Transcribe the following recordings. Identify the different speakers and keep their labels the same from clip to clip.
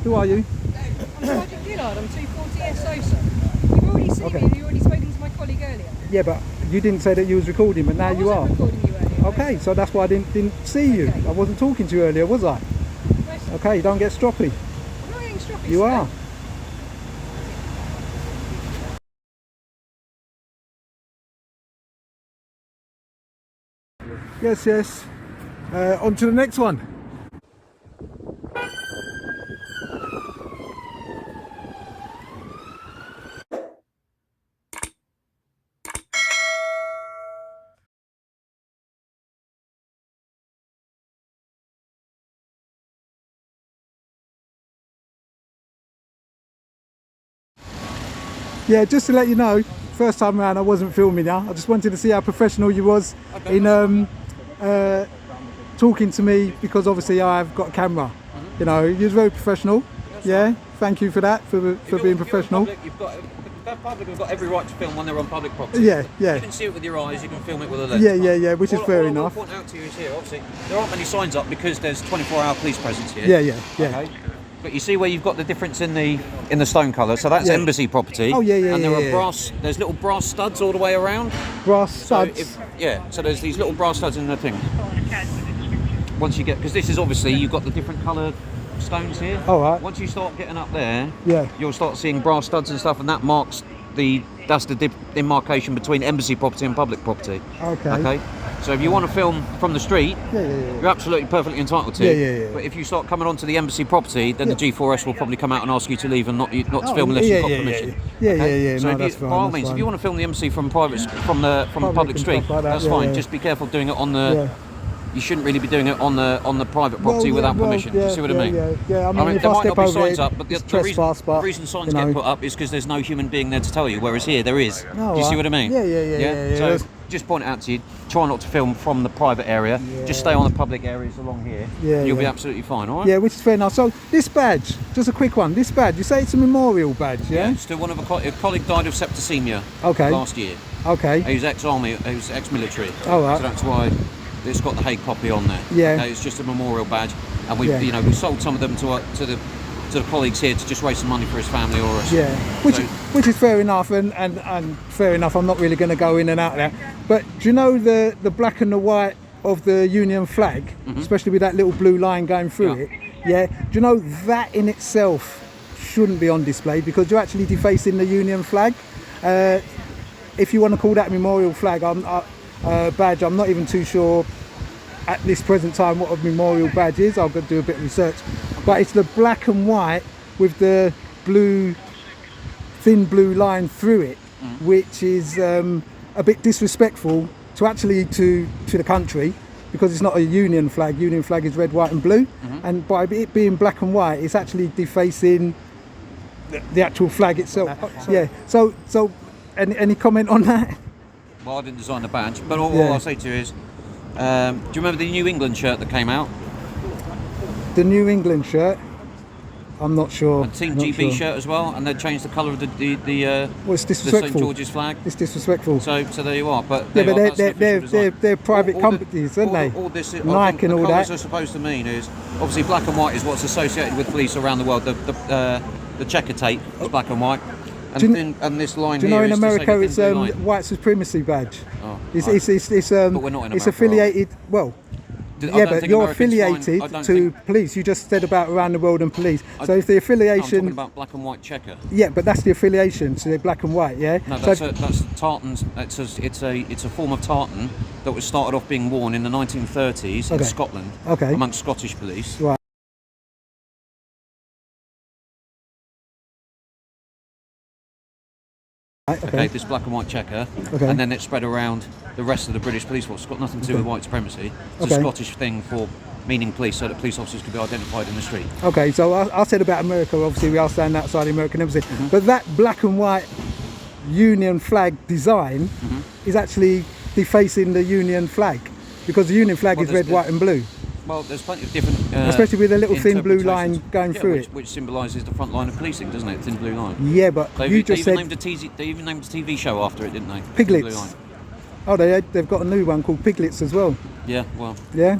Speaker 1: Who are you?
Speaker 2: I'm Sergeant Gillard, I'm 240 SO, sir. You've already seen me and you've already spoken to my colleague earlier.
Speaker 1: Yeah, but you didn't say that you was recording, but now you are.
Speaker 2: I wasn't recording you earlier.
Speaker 1: Okay, so that's why I didn't see you.
Speaker 2: Okay.
Speaker 1: I wasn't talking to you earlier, was I? Okay, don't get stroppy.
Speaker 2: I'm not getting stroppy,
Speaker 1: You
Speaker 2: sir.
Speaker 1: are. Yes. On to the next one. Yeah, just to let you know, first time around I wasn't filming you. I just wanted to see how professional you was in talking to me, because obviously I've got a camera. You know, you was very professional. Yeah, thank you for that, for being professional.
Speaker 3: The public have got every right to film when they're on public property.
Speaker 1: Yeah.
Speaker 3: You can see it with your eyes, you can film it with a lens.
Speaker 1: Yeah, which is fair enough.
Speaker 3: What I want to point out to you is here, obviously, there aren't many signs up because there's 24-hour police presence here.
Speaker 1: Yeah.
Speaker 3: Okay. But you see where you've got the difference in the stone colour, so that's embassy property.
Speaker 1: Oh, yeah.
Speaker 3: And there's little brass studs all the way around.
Speaker 1: Brass studs?
Speaker 3: So there's these little brass studs in the thing. Once you get, because this is obviously, you've got the different coloured stones here.
Speaker 1: All right.
Speaker 3: Once you start getting up there,
Speaker 1: yeah,
Speaker 3: you'll start seeing brass studs and stuff, and that marks that's the demarcation between embassy property and public property. Okay. So if you want to film from the street, you're absolutely perfectly entitled to.
Speaker 1: Yeah.
Speaker 3: But if you start coming onto the embassy property, then the G4S will probably come out and ask you to leave and not to film unless you've got permission.
Speaker 1: Yeah.
Speaker 3: So
Speaker 1: No, that's fine.
Speaker 3: by all means, if you want to film the embassy from the public street,
Speaker 1: like
Speaker 3: that's fine. Just be careful doing it on the. You shouldn't really be doing it on the private property without permission. Do you see what I mean?
Speaker 1: Yeah. I mean, if
Speaker 3: there
Speaker 1: I
Speaker 3: might
Speaker 1: step
Speaker 3: not be
Speaker 1: over
Speaker 3: signs
Speaker 1: it,
Speaker 3: up, but the reason signs get put up is because there's no human being there to tell you, whereas here there is. Do you see what I mean?
Speaker 1: Yeah.
Speaker 3: So just point it out to you. Try not to film from the private area. Just stay on the public areas along here. You'll be absolutely fine, all right?
Speaker 1: Yeah, which is fair enough. So this badge, just a quick one. This badge, you say it's a memorial badge, yeah?
Speaker 3: It's to one of a colleague died of septicemia last year.
Speaker 1: Okay.
Speaker 3: He was ex-army, he was ex-military.
Speaker 1: All right.
Speaker 3: So that's why it's got the Hague copy on there.
Speaker 1: Yeah.
Speaker 3: Okay, it's just a memorial badge, and we sold some of them to the colleagues here to just raise some money for his family or us.
Speaker 1: Yeah, which is fair enough, and fair enough. I'm not really going to go in and out there. But do you know the black and the white of the Union flag, especially with that little blue line going through it? Yeah. Do you know that in itself shouldn't be on display, because you're actually defacing the Union flag. If you want to call that memorial flag, badge, I'm not even too sure at this present time what a memorial badge is. I'll go do a bit of research, but it's the black and white with the thin blue line through it, which is a bit disrespectful to the country, because it's not a Union flag. Union flag is red, white and blue, and by it being black and white, it's actually defacing the actual flag itself. Yeah. So any comment on that?
Speaker 3: Well, I didn't design the badge, but all I'll say to you is, do you remember the New England shirt that came out?
Speaker 1: The New England shirt? I'm not sure.
Speaker 3: And Team GB shirt as well, and they changed the colour of the
Speaker 1: it's disrespectful.
Speaker 3: the St George's flag.
Speaker 1: It's disrespectful.
Speaker 3: So there you are. But
Speaker 1: they're private companies, aren't they?
Speaker 3: All this,
Speaker 1: Nike and all that.
Speaker 3: What colours are supposed to mean is, obviously black and white is what's associated with police around the world. The checker tape is black and white. And this line
Speaker 1: do you know
Speaker 3: here
Speaker 1: in America it's
Speaker 3: line.
Speaker 1: white supremacy badge?
Speaker 3: Oh,
Speaker 1: it's
Speaker 3: but we're not in America,
Speaker 1: it's affiliated. Well, but you're affiliated to police. You just said about around the world and police. So if the affiliation,
Speaker 3: I'm talking about black and white checker.
Speaker 1: Yeah, but that's the affiliation. So they're black and white. Yeah.
Speaker 3: No, that's tartans. It's a form of tartan that was started off being worn in the 1930s in Scotland amongst Scottish police.
Speaker 1: Right.
Speaker 3: Okay, this black and white checker, and then it spread around the rest of the British police force. It's got nothing to do with white supremacy. It's a Scottish thing for meaning police, so that police officers could be identified in the street. Okay, so I said about America, obviously we are standing outside the American embassy, but that black and white Union flag design is actually defacing the Union flag, because the Union flag is red, white and blue. Well, there's plenty of different...
Speaker 1: especially with a little thin blue line going through it.
Speaker 3: Which symbolises the front line of policing, doesn't it? Thin blue line.
Speaker 1: Yeah, but you just said...
Speaker 3: They even named a TV show after it, didn't they?
Speaker 1: Piglets. Oh, they've got a new one called Piglets as well.
Speaker 3: Yeah, well...
Speaker 1: Yeah?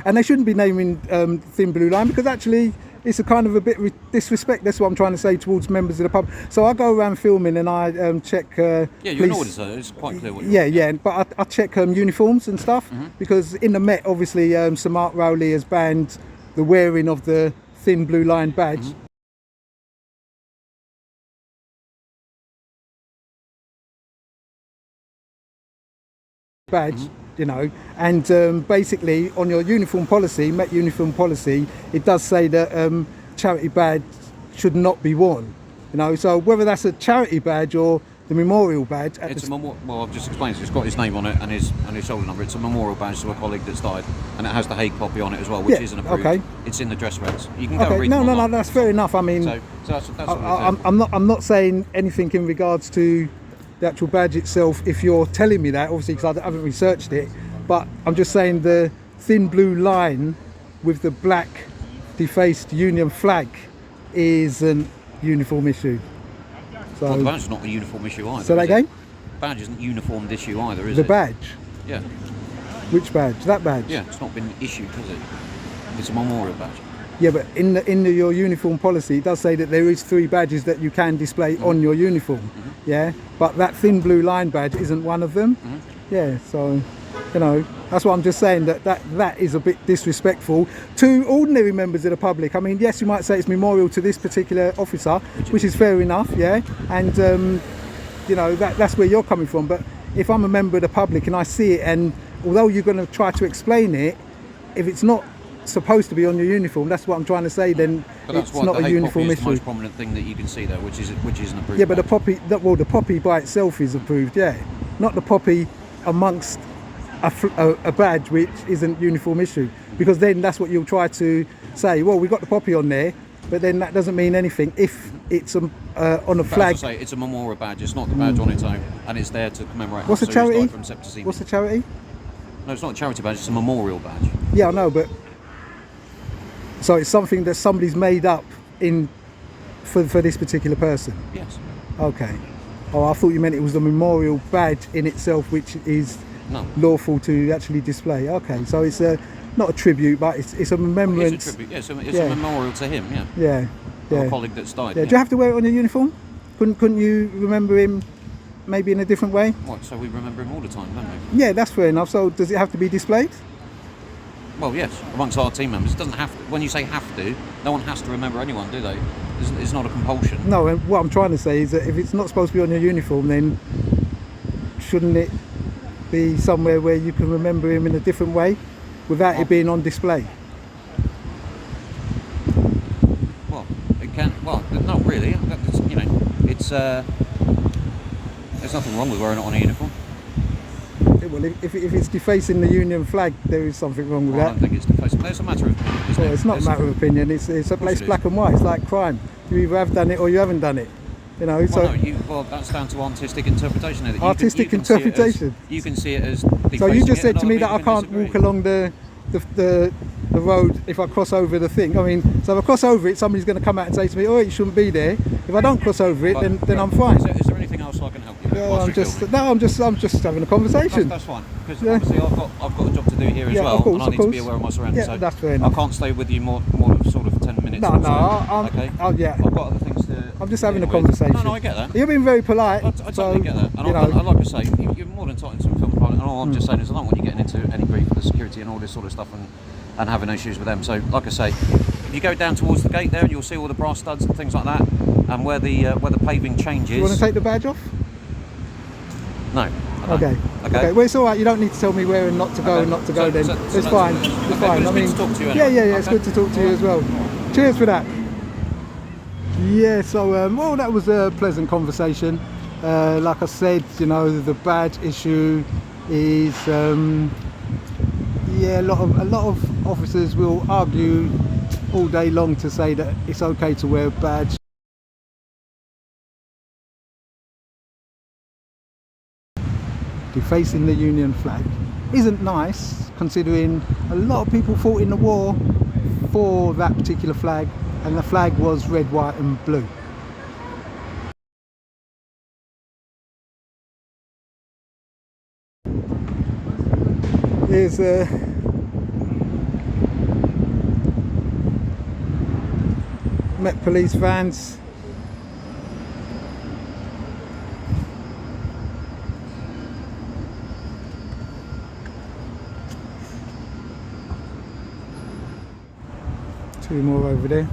Speaker 1: and they shouldn't be naming thin blue line, because actually it's a kind of a bit disrespect. That's what I'm trying to say towards members of the public. So I go around filming and I check.
Speaker 3: Yeah, you're an
Speaker 1: police.
Speaker 3: auditor. It's quite clear what.
Speaker 1: Yeah. But I check uniforms and stuff, because in the Met, obviously, Sir Mark Rowley has banned the wearing of the thin blue line badge. You know, and basically on your uniform policy, Met uniform policy, it does say that charity badge should not be worn. You know, so whether that's a charity badge or the memorial badge.
Speaker 3: It's a memorial. Well, I've just explained. It's got his name on it and his shoulder number. It's a memorial badge to a colleague that's died, and it has the Hague copy on it as well, which isn't approved. Okay. It's in the dress regs. You can go and read them online.
Speaker 1: No, that's fair enough. I mean,
Speaker 3: so that's
Speaker 1: I'm not saying anything in regards to the actual badge itself, if you're telling me that, obviously, because I haven't researched it, but I'm just saying the thin blue line with the black defaced Union flag isn't uniform issue. So
Speaker 3: well, the badge is not a uniform issue either.
Speaker 1: So that again?
Speaker 3: Badge isn't uniformed issue either, is it?
Speaker 1: The badge?
Speaker 3: Yeah.
Speaker 1: Which badge? That badge?
Speaker 3: Yeah, it's not been issued, has it? It's a memorial badge.
Speaker 1: Yeah, but in your uniform policy, it does say that there is 3 badges that you can display on your uniform. Yeah, but that thin blue line badge isn't one of them. Yeah, so you know, that's what I'm just saying, that is a bit disrespectful to ordinary members of the public. I mean, yes, you might say it's memorial to this particular officer, which is fair enough, yeah, and you know, that's where you're coming from. But if I'm a member of the public and I see it, and although you're going to try to explain it, if it's not supposed to be on your uniform, that's what I'm trying to say, then it's not a uniform issue.
Speaker 3: The most prominent thing that you can see there, which isn't approved.
Speaker 1: Yeah, but the poppy, the poppy by itself is approved, yeah, not the poppy amongst a badge which isn't uniform issue, because then that's what you'll try to say. Well, we got the poppy on there, but then that doesn't mean anything if it's on a flag.
Speaker 3: As I say, it's a memorial badge. It's not the badge on its own, and it's there to commemorate.
Speaker 1: What's a charity?
Speaker 3: From septicemia.
Speaker 1: What's a charity?
Speaker 3: No, it's not a charity badge. It's a memorial badge.
Speaker 1: Yeah, I know, but so it's something that somebody's made up for this particular person.
Speaker 3: Yes.
Speaker 1: Okay. Oh, I thought you meant it was the memorial badge in itself, which is lawful to actually display. Okay, so it's not a tribute, but it's a remembrance.
Speaker 3: It's a tribute. Yeah, so it's a memorial to him. Yeah.
Speaker 1: Yeah.
Speaker 3: Or a colleague that's died.
Speaker 1: Yeah. Do you have to wear it on your uniform? Couldn't you remember him maybe in a different way?
Speaker 3: What? So we remember him all the time, don't we?
Speaker 1: Yeah, that's fair enough. So does it have to be displayed?
Speaker 3: Well, yes, amongst our team members. It doesn't have to. When you say have to, no one has to remember anyone, do they? It's not a compulsion.
Speaker 1: No, and what I'm trying to say is that if it's not supposed to be on your uniform, then shouldn't it be somewhere where you can remember him in a different way without it being on display?
Speaker 3: Well, it can. Well, not really. You know, it's. There's nothing wrong with wearing it on a uniform.
Speaker 1: Well, if it's defacing the Union flag, there is something wrong with that.
Speaker 3: I don't think it's defacing. It's a matter of opinion, isn't it?
Speaker 1: It's not a matter of opinion. It's black and white. It's like crime. You either have done it or you haven't done it. You know.
Speaker 3: Well, that's down to artistic interpretation.
Speaker 1: Artistic interpretation.
Speaker 3: You can see it as.
Speaker 1: So you just said to me that I can't walk along the road if I cross over the thing. I mean, so if I cross over it, somebody's going to come out and say to me, "Oh, you shouldn't be there." If I don't cross over it, then I'm fine.
Speaker 3: Is there anything else I can help you with?
Speaker 1: I'm just having a conversation.
Speaker 3: That's fine, because obviously I've got a job to do here as well,
Speaker 1: of course,
Speaker 3: and I need to be aware of my surroundings.
Speaker 1: Yeah,
Speaker 3: so
Speaker 1: that's fair enough.
Speaker 3: I can't stay with you more than sort of 10 minutes. Okay. I've got other things to.
Speaker 1: I'm just having a conversation.
Speaker 3: No, I get that.
Speaker 1: You're being very polite.
Speaker 3: I totally get that. And like I say, you're more than entitled to film pilot. And all I'm just saying is I don't want you getting into any grief with the security and all this sort of stuff and having issues with them. So, like I say, if you go down towards the gate there, and you'll see all the brass studs and things like that, and where the paving changes.
Speaker 1: You want to take the badge off?
Speaker 3: No.
Speaker 1: Okay. Well, it's all right. You don't need to tell me where and not to go and not to go. Then it's fine. It's fine.
Speaker 3: I mean, good to talk to you anyway.
Speaker 1: Yeah. It's good to talk to you as well. Cheers for that. Yeah. So, well, that was a pleasant conversation. Like I said, you know, the badge issue is. A lot of officers will argue all day long to say that it's okay to wear a badge. Defacing the Union flag isn't nice, considering a lot of people fought in the war for that particular flag, and the flag was red, white and blue. There's Met Police vans. Two more over there.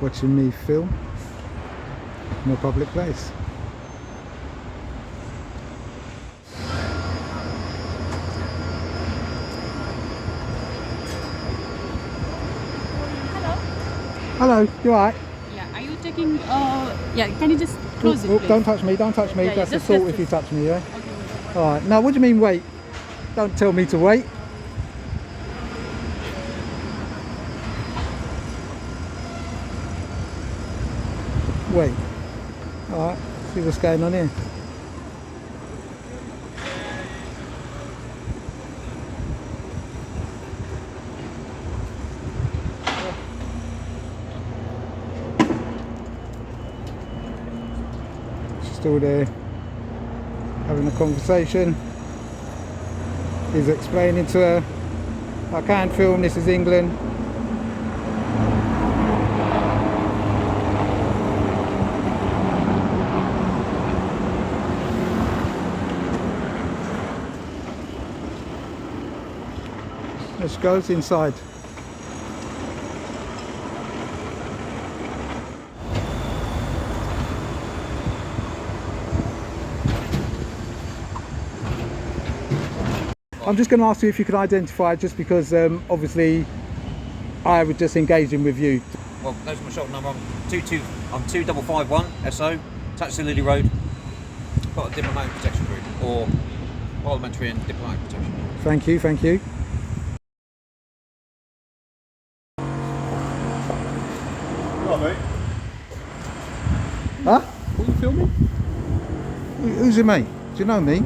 Speaker 1: Watching me film in a public place. Hello, you alright?
Speaker 4: Yeah, are you taking, yeah, can you just close it, please?
Speaker 1: Don't touch me, don't touch me.
Speaker 4: Yeah,
Speaker 1: That's
Speaker 4: just
Speaker 1: assault
Speaker 4: press
Speaker 1: if you
Speaker 4: it.
Speaker 1: touch me, yeah?
Speaker 4: Okay.
Speaker 1: Alright, now what do you mean wait? Don't tell me to wait. Wait. Alright, see what's going on here. Still there, having a conversation. He's explaining to her, I can't film, this is England. Let's go inside. I'm just going to ask you if you could identify, just because obviously I was just engaging with you.
Speaker 3: Well, those are my shop number. I'm 2551 SO, attached to Lily Road. Got a diplomatic protection group, or parliamentary and diplomatic protection.
Speaker 1: Thank you, thank you.
Speaker 5: Right, mate.
Speaker 1: Huh?
Speaker 5: What are you filming?
Speaker 1: Who's your mate? Do you know me?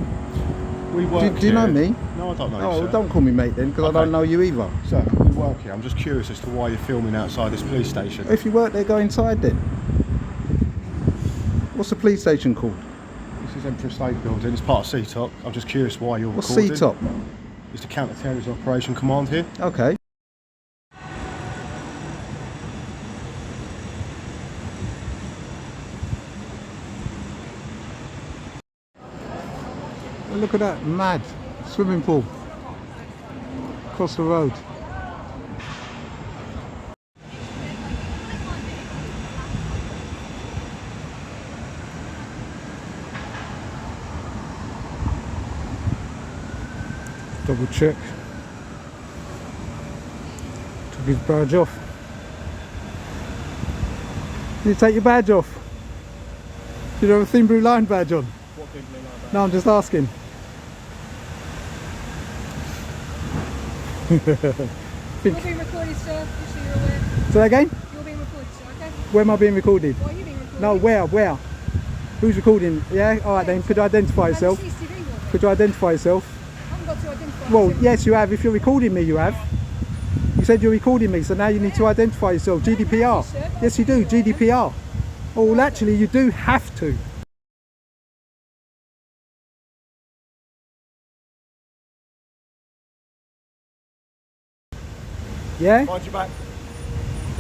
Speaker 5: We work
Speaker 1: Do you know
Speaker 5: here.
Speaker 1: me?
Speaker 5: No, I don't know you,
Speaker 1: Oh,
Speaker 5: sir.
Speaker 1: don't call me mate then, because
Speaker 5: Okay.
Speaker 1: I don't know you either.
Speaker 5: Sir, we work here. I'm just curious as to why you're filming outside this police station.
Speaker 1: If you work there, go inside then. What's the police station called?
Speaker 5: This is Emperor State Building. It's part of CTOC. I'm just curious why you're
Speaker 1: What's
Speaker 5: recording.
Speaker 1: C-top?
Speaker 5: It's the Counter-Terrorism Operations Command here.
Speaker 1: Okay. Oh, look at that, mad swimming pool across the road. Double check. Took his badge off. Did you take your badge off? Did you have a thin blue line badge on?
Speaker 5: What thin blue line badge?
Speaker 1: No, I'm just asking.
Speaker 2: You're being recorded, sir, just so you're aware.
Speaker 1: Say that again?
Speaker 2: You're being recorded, sir, okay?
Speaker 1: Where am I being recorded?
Speaker 2: Why are you being recorded?
Speaker 1: No, where? Who's recording? Yeah? Alright then, could you identify yourself?
Speaker 2: CCTV warrant.
Speaker 1: Could you identify yourself?
Speaker 2: I haven't got to identify
Speaker 1: Well,
Speaker 2: myself.
Speaker 1: yes you have. If you're recording me, you have. You said you're recording me, so now you need to identify yourself. GDPR. Yes you do, GDPR. Oh, well actually you do have to. Yeah?
Speaker 5: Mind your back.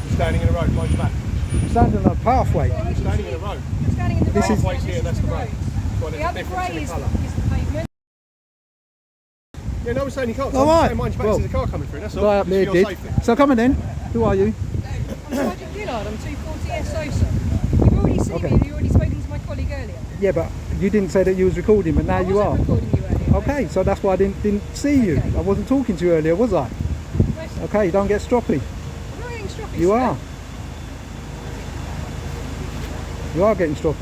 Speaker 5: You're standing in the road. Mind your back.
Speaker 1: I'm standing on a pathway.
Speaker 5: You're standing in the road.
Speaker 2: I'm standing in the
Speaker 1: This
Speaker 2: road,
Speaker 1: is-
Speaker 2: sir,
Speaker 5: Halfway here, that's the road. Well,
Speaker 2: The
Speaker 5: there's a
Speaker 2: other
Speaker 5: difference
Speaker 2: grey
Speaker 5: in
Speaker 2: is
Speaker 5: the
Speaker 2: the
Speaker 5: colour.
Speaker 2: pavement.
Speaker 5: Yeah, no one's saying you can't.
Speaker 1: All
Speaker 5: I'm just
Speaker 1: right.
Speaker 5: saying mind your back.
Speaker 1: Well,
Speaker 5: There's a car coming through. That's all.
Speaker 1: Guy up
Speaker 5: It's
Speaker 1: there
Speaker 5: for your
Speaker 1: did.
Speaker 5: safety.
Speaker 1: So come on then. Who are you?
Speaker 2: I'm Sergeant Gillard, I'm 240 SO, sir. You've already seen
Speaker 1: Okay.
Speaker 2: me and you've already spoken to my colleague earlier.
Speaker 1: Yeah, but you didn't say that you was recording, but now
Speaker 2: I
Speaker 1: you
Speaker 2: wasn't
Speaker 1: are.
Speaker 2: recording you earlier.
Speaker 1: Okay, so that's why I didn't see you.
Speaker 2: Okay.
Speaker 1: I wasn't talking to you earlier, was I?
Speaker 2: No, sir.
Speaker 1: Okay, don't get stroppy.
Speaker 2: I'm not getting stroppy,
Speaker 1: You
Speaker 2: sir.
Speaker 1: are. You are getting stroppy.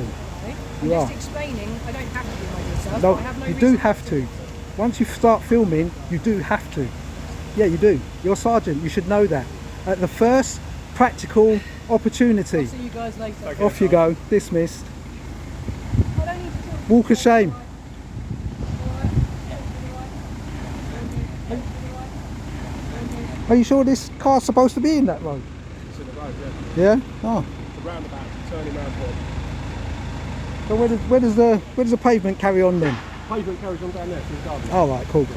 Speaker 2: Okay. I'm
Speaker 1: You
Speaker 2: just
Speaker 1: are.
Speaker 2: explaining I don't have to do my research.
Speaker 1: No,
Speaker 2: I have no
Speaker 1: you
Speaker 2: reason
Speaker 1: do have to. Once you start filming, you do have to. Yeah, you do. You're a sergeant, you should know that. At the first practical opportunity,
Speaker 2: I'll see you guys later.
Speaker 1: off you go, dismissed.
Speaker 2: I don't need to talk.
Speaker 1: Walk of shame. Are you sure this car's supposed to be in that road?
Speaker 5: It's in the road, yeah.
Speaker 1: Yeah? Oh,
Speaker 5: It's a roundabout. Turning round point.
Speaker 1: So where does the pavement carry on then?
Speaker 5: Pavement carries on down there through the garden.
Speaker 1: Oh right, cool.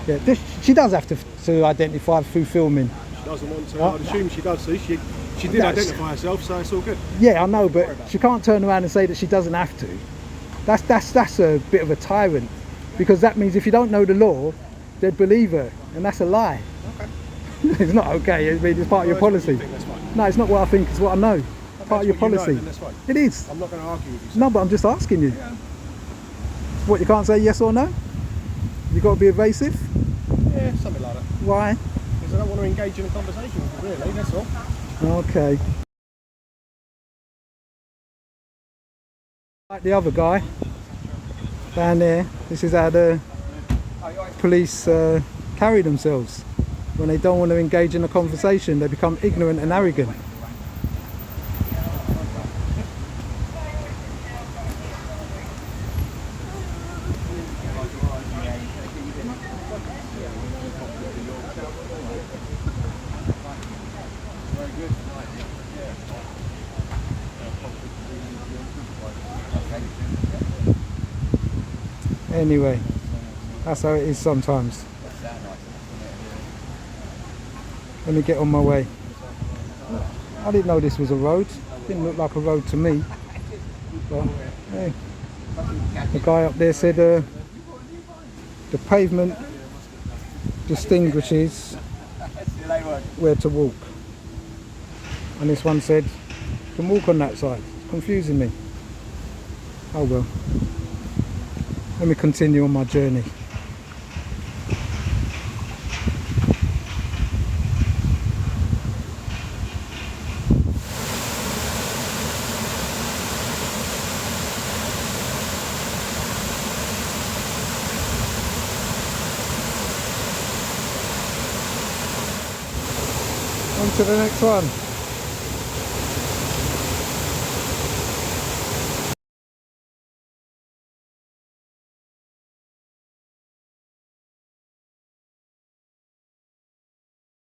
Speaker 1: Yeah, she does have to identify through filming.
Speaker 5: She doesn't want to. I'd assume she does. See, she did identify herself, so it's all good.
Speaker 1: Yeah, I know, but she can't turn around and say that she doesn't have to. That's a bit of a tyrant, because that means if you don't know the law, they'd believe her, and that's a lie. Okay. It's not okay. I mean, it's part of your policy. No, it's not what I think. It's what I know. Part of your policy.
Speaker 5: Then that's fine.
Speaker 1: It is.
Speaker 5: I'm not going to argue with you.
Speaker 1: No, but I'm just asking you.
Speaker 5: Yeah.
Speaker 1: What, you can't say yes or no? You got to be evasive?
Speaker 5: Yeah, something like that.
Speaker 1: Why?
Speaker 5: Because I don't want to engage in a conversation with you, really, that's all.
Speaker 1: Okay. Like the other guy down there, this is how the police carry themselves. When they don't want to engage in a conversation, they become ignorant and arrogant. Anyway, that's how it is sometimes. Let me get on my way. I didn't know this was a road. Didn't look like a road to me. But hey, the guy up there said the pavement distinguishes where to walk. And this one said, you can walk on that side. It's confusing me. Oh well. Let me continue on my journey. On to the next one.